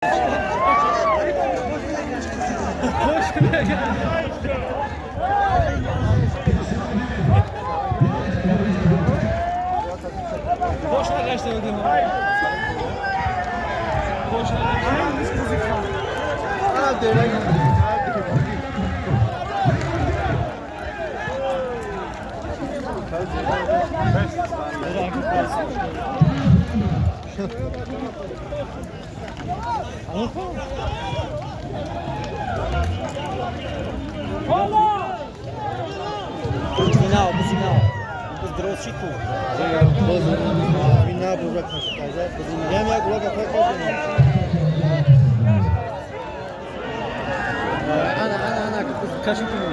Boşuna kaçtı ödüm. Boşuna kaçtı. Ha devre Final, do final. Zdrości tu. Wina burak kaşıklarca. Hem ya burak yapar ana kaşık yiyor.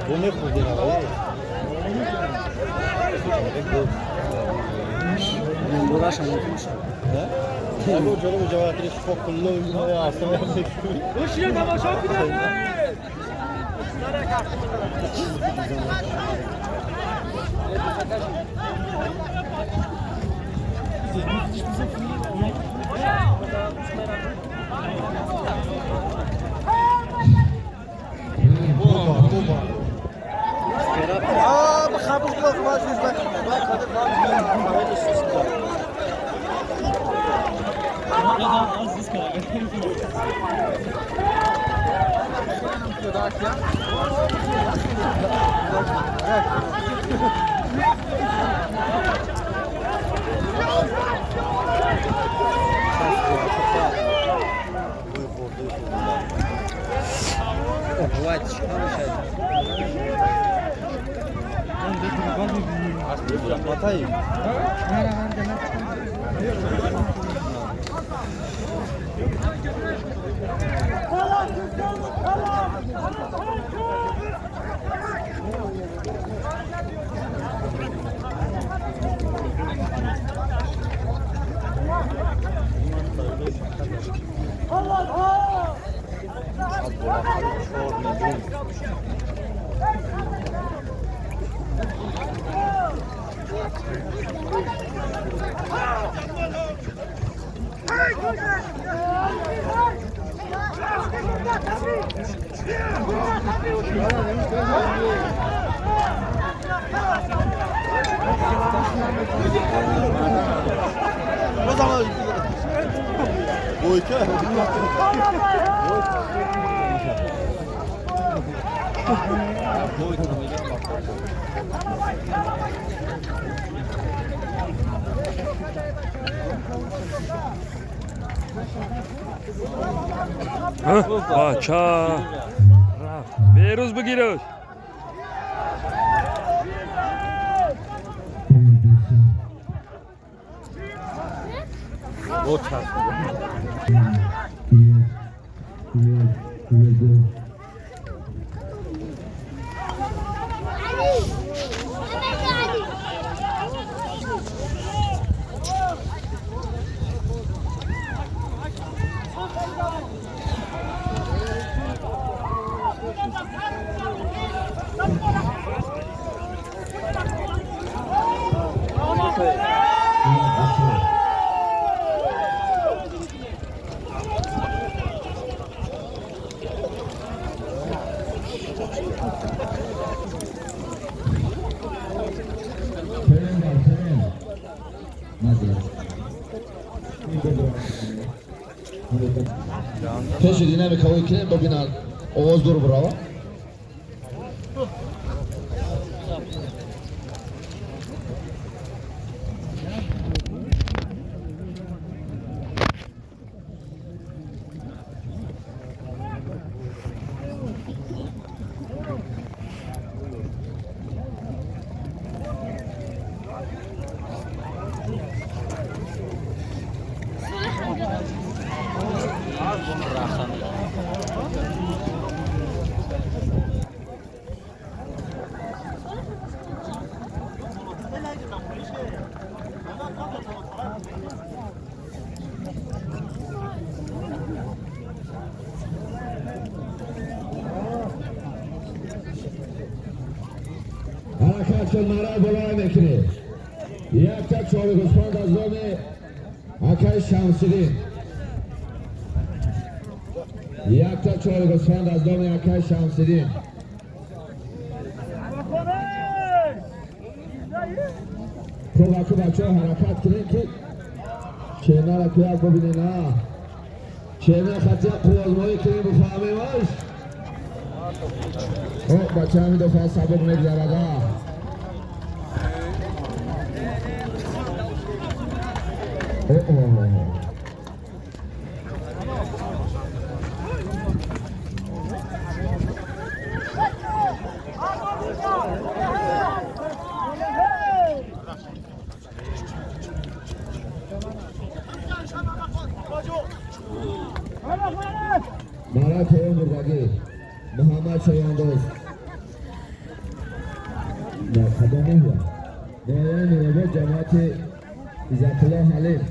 Bu ne kurdun abi? Uğraşam olmuş. Ya bu canım cevapları çok kullu ya aslında yapacak. Boşuna tamaşa gidelim. Aa bu kabus yok var yüz bak. Bak kadın var. Öyle işte. Aziz kalır. Хватит, что мешает? Atayım. O zaman bu iki. Bacha. Beruz begiros. O çarptı. Teşekkür dinamik hava ikili bobinal. Oğuz dur bravo. حرکت کن مرای بلای میکنه. یک تا چهار گوسفند از نام آقای شمس‌الدین. یک تا چهار گوسفند از نام آقای شمس‌الدین. خوب بچه ها حرکت کنید که چینه را که ببینید نه چینه خطی قوازمایی کنید بفهمیم باش. خب بچه همین دفعه سبب میگذرده. برای پیام بردگی محمد شایاندوز در خدامه هوا دایان میرابط جماعت عزت الله حلیم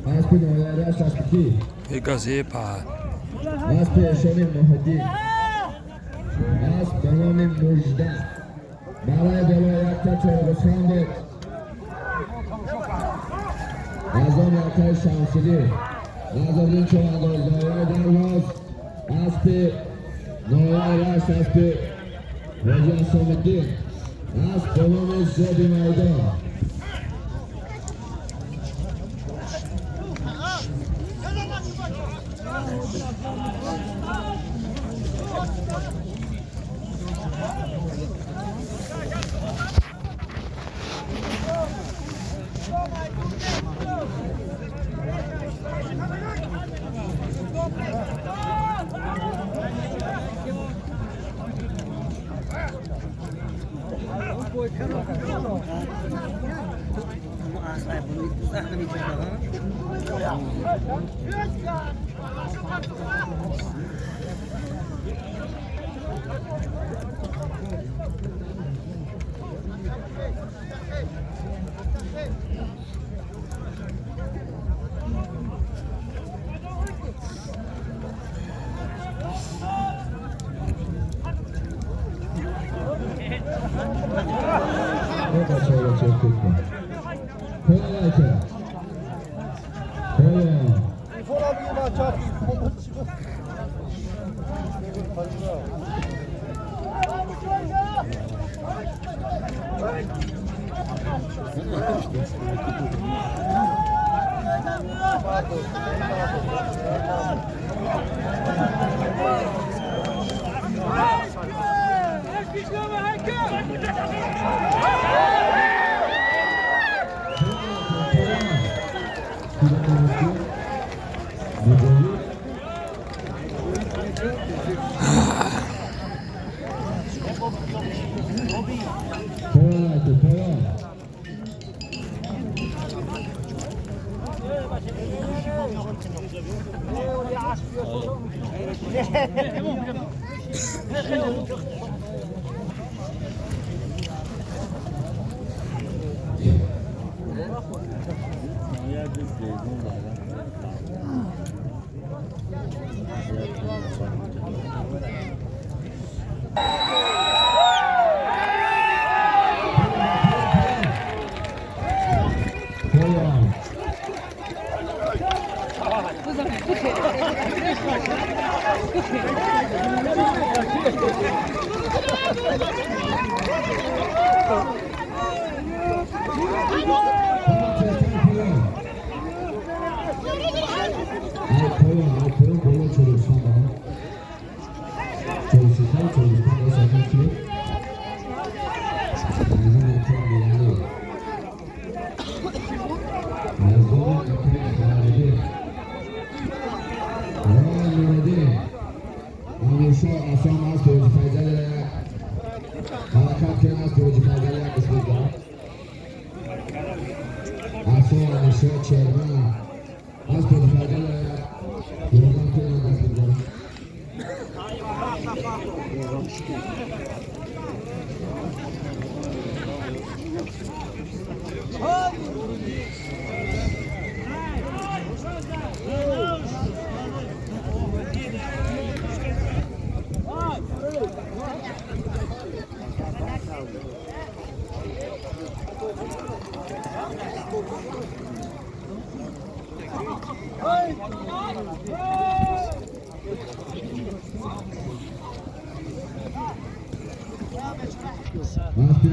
اسب نایره ششکی Gazepa. اسب اشانی محدین اسب بنام مجدن برای بالا یک تا چهار گوسفند از آن آقای شمس‌الدین از این چوانداز دایره درواز اسب نایره اسب رجا حسام‌الدین اسب بنام زیادی میدان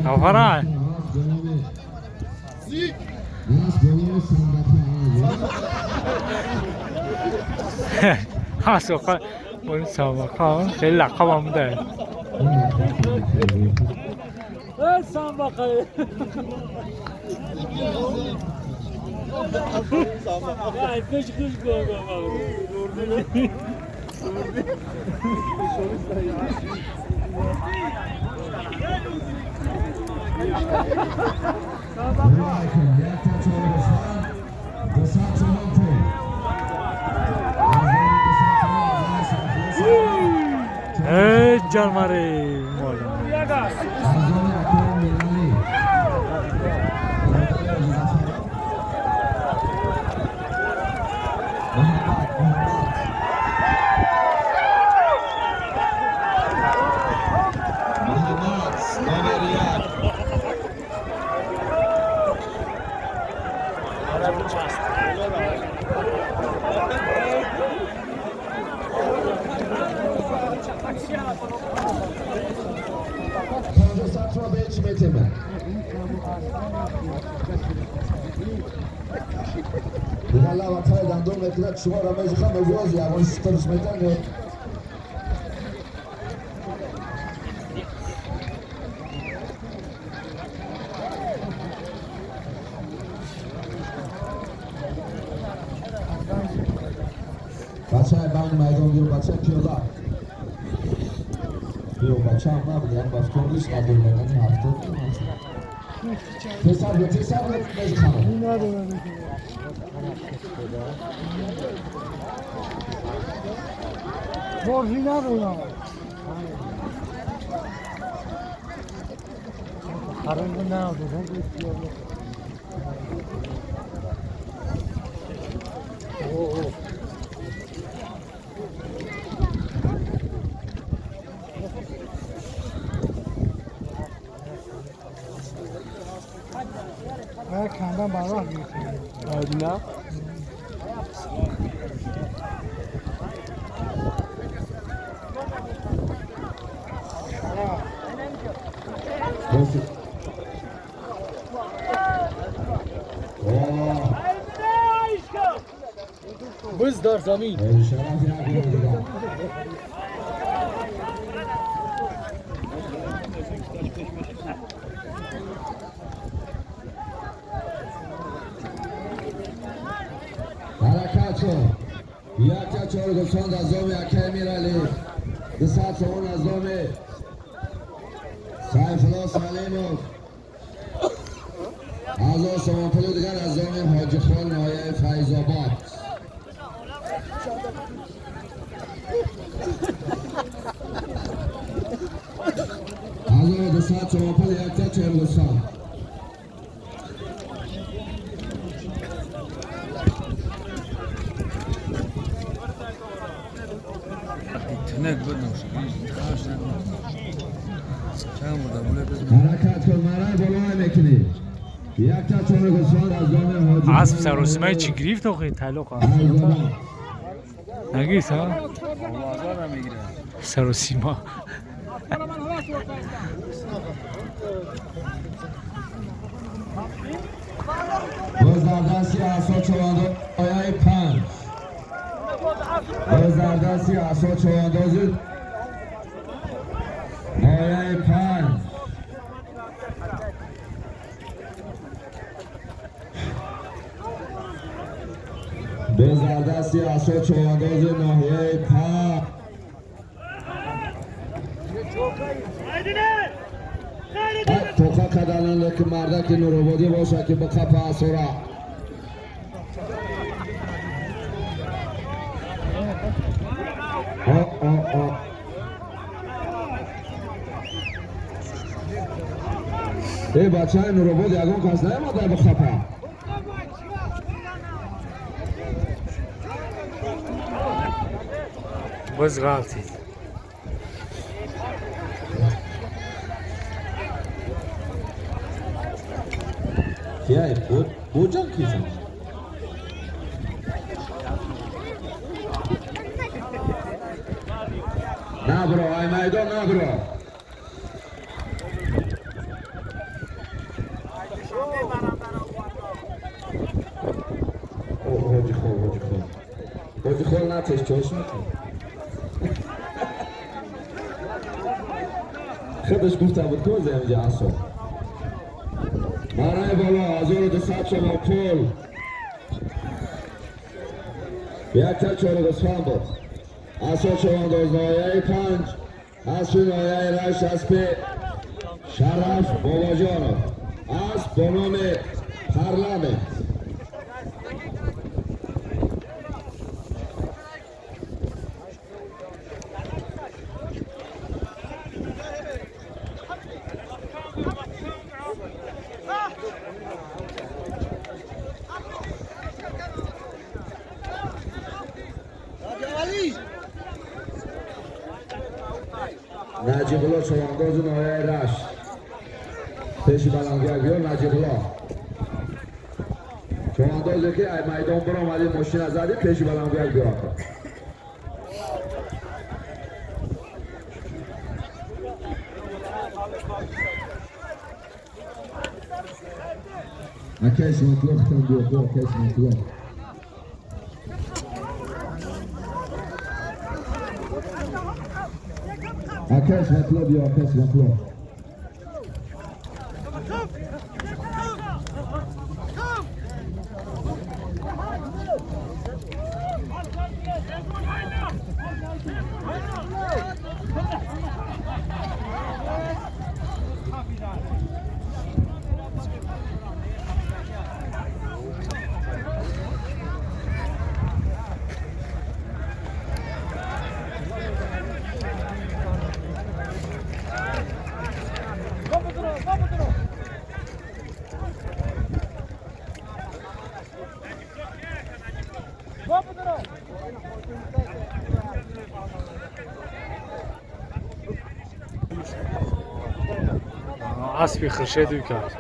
Kafaran. ها سوقا اون سابقا خیلی لقب هم داره جان ماره Allah vatay dandom mekilat şuma ramazı kam evroz ya onu sıkıntı smetan ne Bacha ban maydon gir bacha kiyoda Yo bacha ama yani başkanlık kadrolarının hafta Tesabet mezi kanal Borjina buna. Karın ne oldu? Ben kandan bağlar mıyım? Hadi ne? بزدار زمین حرکت کن یک تا چهار گفتند از دام یک امیرعلی دسات اون از دام سیف الله سلیموف از آن سوانپلو دیگر از دام حاجی خان نایه فیض آباد از آن دسات سوانپلو یک تا چهار گفتند حرکت کن مرای بالا میکنی یک تا چهار گسان از دام حاجی اسب سر و سیمای چی گرفت آخه تعلق نگیست ها سر و سیما باز در دستی احسا چوانداز آیه 5 باز در دستی احسا چوانداز آیه 5 باز در دستی احسا چوانداز ناحیه 5 توقع کدنن که مردک نورابادی باشه که به کپ اصورا ای بچه های نورابادی اگون کس نیم در به کپ باز غلطی کیه بوجان کیزن نه برو آی میدان نه برو چشم خودش گفته بود که اینجا اصلا برای بالا 1200 شما پول یک تا 42 بود اصلا شما دوز نایه 5 اصلا نایه رش از پی شرف باباجانو از بنام پارلمنت نجیب الله چوانداز نایه رش پیشی بلنگیه بیار نجیب الله چواندازی که میدان برا آمدی ماشین از زدی پیشی بلنگیه بیار کیس مطلق تن بیار کیس مطلق کیس مطلب یا کیس مطلب اسبی خرشه دوی کرد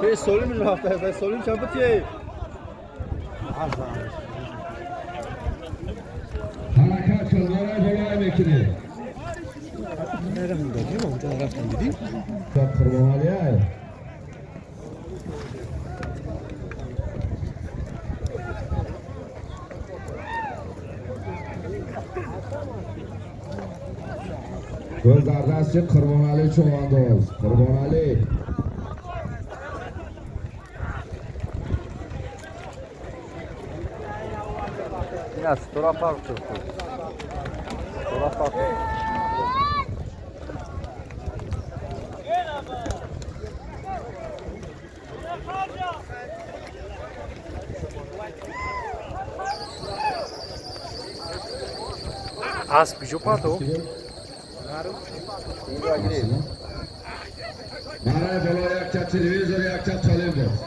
به سولیم رفته به سولیم چپتیه حرکت کن برای بلای میکنی قربانالی های گل در دست قربانالی چوانداز قربانالی نه ستورا پارک ستورا پارک اسب جو پاتو برای بالا یک تا تلویزور یک تا طالب بود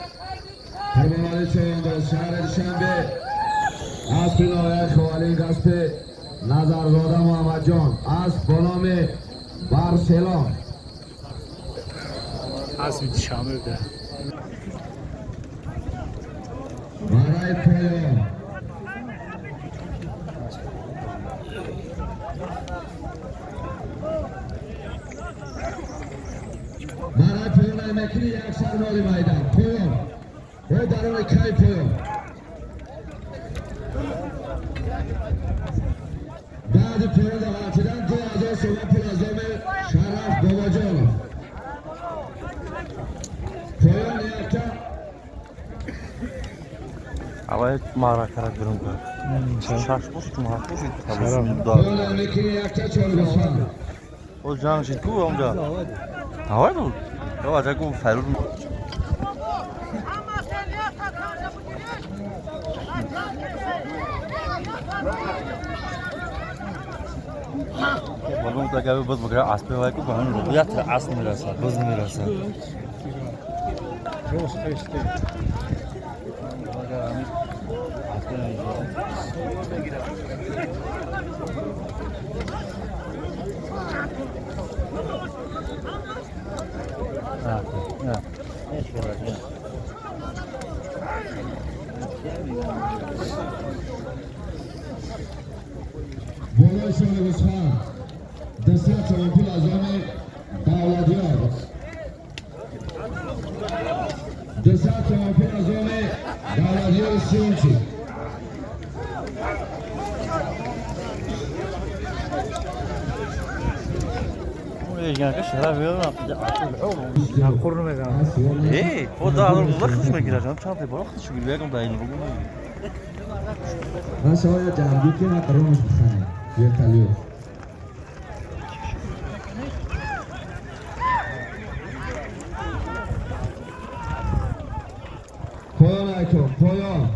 قربانالی چوانداز شهر دوشنبه اسب نایه خوالی دست نظرزاده محمد جان اسب با نام بارسلون اسب شامل ده برای پایان برای پایان مکنی یک سرمالی میدان پایان و درون کای پایان بعد پایان دقیقیدن 2000 شما پلازام شرف باباجان پایان یکتا اوایل مارا کرد برون کرد شش پوست مارا کرد پایان مکنی یکتا چالبسان او جان شد کو اونجا اوای بود تو آجا کو فرور بالون تا که باز بگیره اسب وای کو بهانه رویت اسب میرسه باز نمیرسه روز خسته بولای شغل اصفهان دسات چمنپول ازام دولتیار دسات چمنپول ازام دولتیار سیونچی ايه هو ده على الملخص ما يجيش عشان تعرف الملخص يقول لك ده ينقول من شاید جنبی که نقرونش بخنه یه تلیو پایان ایکم پایان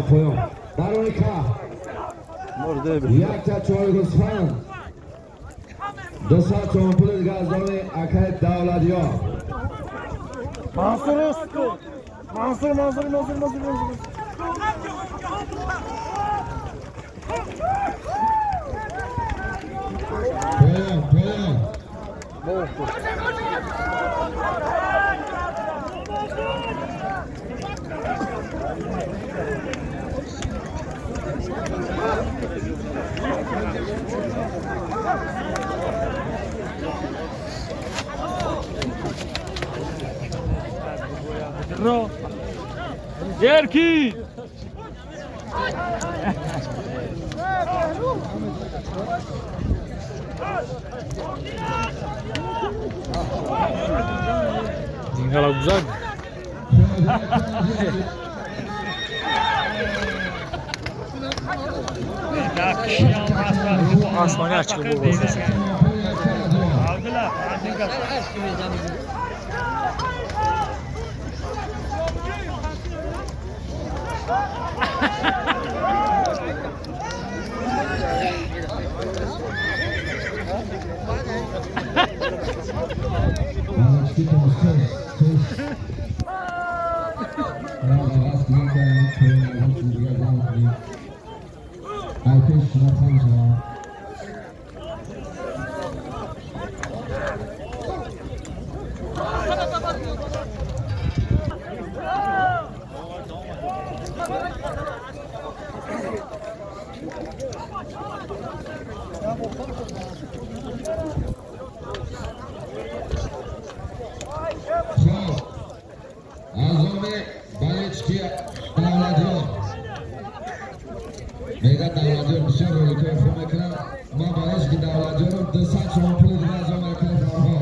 پایان برای که یک تا چای گسفن دو ساعت چمنپول دیگه از دام اکای دولتیار منصور پایان Yerki! Tinggal güzel. آسمانی açık bu olsa. Mega davranıyor, bir şey oluyor. Telefon ekran, ama baraj ki davranıyorum. Dışarı çompulı dinleyeceğim ekran falan.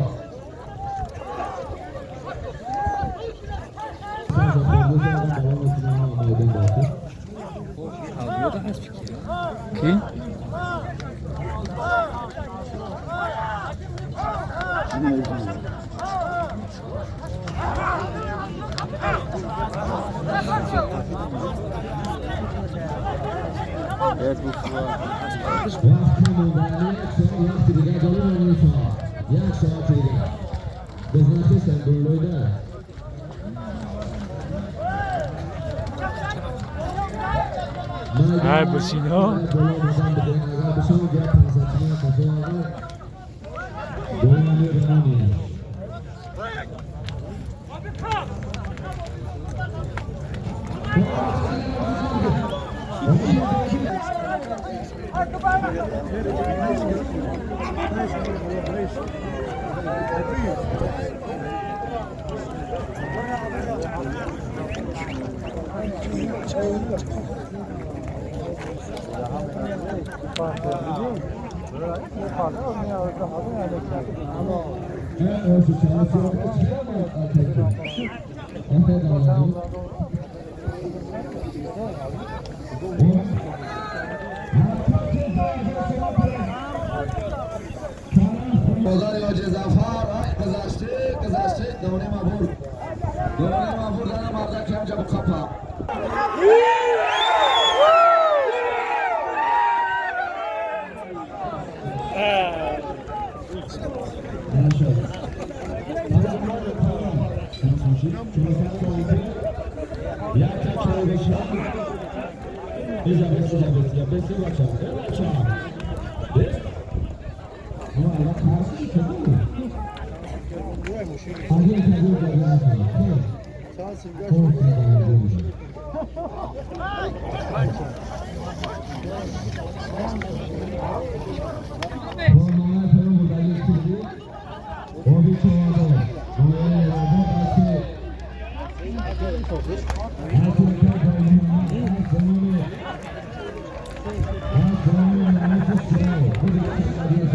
Kim? Evet bu sıra. Vakti mübarek son vakti diye dolu oynuyorsun. Yak saati diye. Bizden sen böyleydi. Ha bu sino. بازار یا جزافر گذشته دونه مبور دارم مرده که همجا بقفا باشید چون سال یک تا بشه اجازه بسیار بچه ama Allah karşı çıkıyor. Hadi hadi